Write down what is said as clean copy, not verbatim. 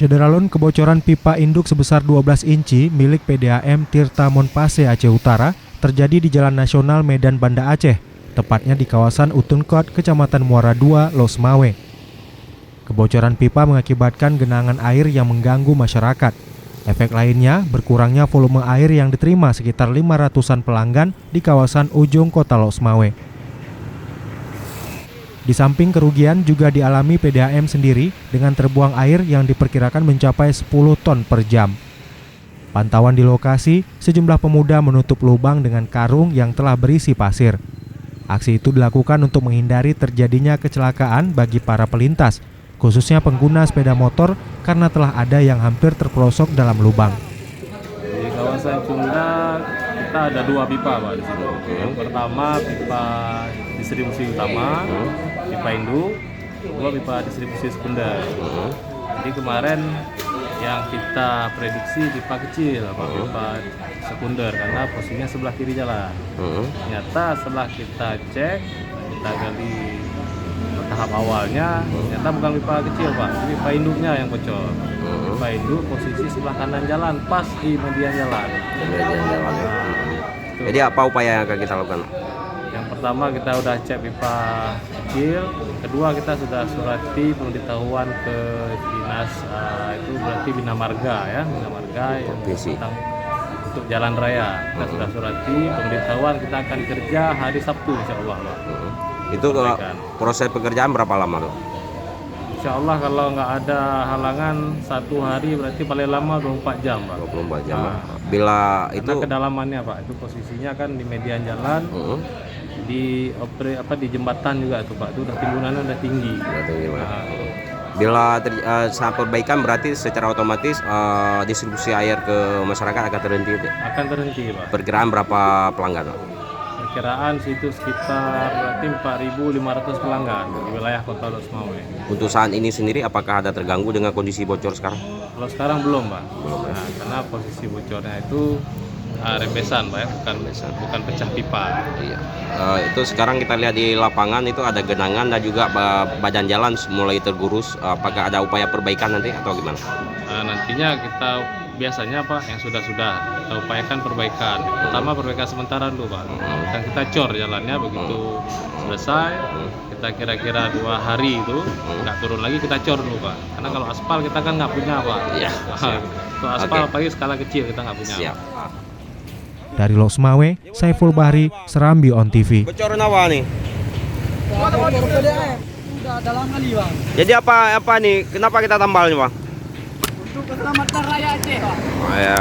Sederalun kebocoran pipa induk sebesar 12 inci milik PDAM Tirta Monpase Aceh Utara terjadi di Jalan Nasional Medan Banda Aceh, tepatnya di kawasan Utunkot, Kecamatan Muara II, Losmawe. Kebocoran pipa mengakibatkan genangan air yang mengganggu masyarakat. Efek lainnya, berkurangnya volume air yang diterima sekitar 500-an pelanggan di kawasan ujung kota Losmawe. Di samping kerugian juga dialami PDAM sendiri dengan terbuang air yang diperkirakan mencapai 10 ton per jam. Pantauan di lokasi, sejumlah pemuda menutup lubang dengan karung yang telah berisi pasir. Aksi itu dilakukan untuk menghindari terjadinya kecelakaan bagi para pelintas, khususnya pengguna sepeda motor karena telah ada yang hampir terperosok dalam lubang. Di kawasan Cunda kita ada 2 pipa Pak di sini. Yang pertama pipa distribusi utama, pipa induk, kedua pipa distribusi sekunder. Jadi kemarin yang kita prediksi pipa kecil, pipa sekunder karena posisinya sebelah kiri jalan. Ternyata setelah kita cek, kita gali tahap awalnya, ternyata bukan pipa kecil Pak, pipa induknya yang bocor. Pipa induk posisi sebelah kanan jalan, pas di median jalan. Jadi apa upaya yang akan kita lakukan? Yang pertama kita udah cek pipa kecil, kedua kita sudah surati pemberitahuan ke dinas itu berarti Bina Marga ya, Bina Marga yang tentang untuk jalan raya. Kita sudah surati pemberitahuan, kita akan kerja hari Sabtu insyaallah. Itu proses pekerjaan berapa lama tuh? Insyaallah kalau nggak ada halangan 1 hari berarti paling lama 24 jam Pak. 24 jam. Bila itu kedalamannya Pak, itu posisinya kan di median jalan. Di jembatan juga tuh Pak, itu udah timbunannya udah tinggi. Bila saat perbaikan berarti secara otomatis distribusi air ke masyarakat akan terhenti. Akan terhenti Pak. Perkiraan berapa pelanggan? Perkiraan situ sekitar berarti 4.500 pelanggan di wilayah Kota Losmawe. Untuk saat ini sendiri apakah ada terganggu dengan kondisi bocor sekarang? Kalau sekarang belum Pak. Nah, karena posisi bocornya itu rembesan Pak ya, bukan pecah pipa. Iya. Itu sekarang kita lihat di lapangan itu ada genangan dan juga badan jalan mulai tergerus. Apakah ada upaya perbaikan nanti atau gimana? Nantinya kita biasanya Pak yang sudah kita upayakan perbaikan. Pertama perbaikan sementara dulu Pak. Dan kita cor jalannya, begitu selesai kita kira-kira 2 hari itu nggak turun lagi, kita cor dulu Pak. Karena kalau aspal kita kan nggak punya Pak. Iya. Kalau aspal apalagi skala kecil kita nggak punya. Siap. Dari Losmawe, Saiful Bahri, Serambi On TV. Bocoran apa nih? Udah ada lama nih Bang. Jadi apa nih? Kenapa kita tambal nih Bang? Untuk keselamatan rakyat Aceh Bang. Oh ya.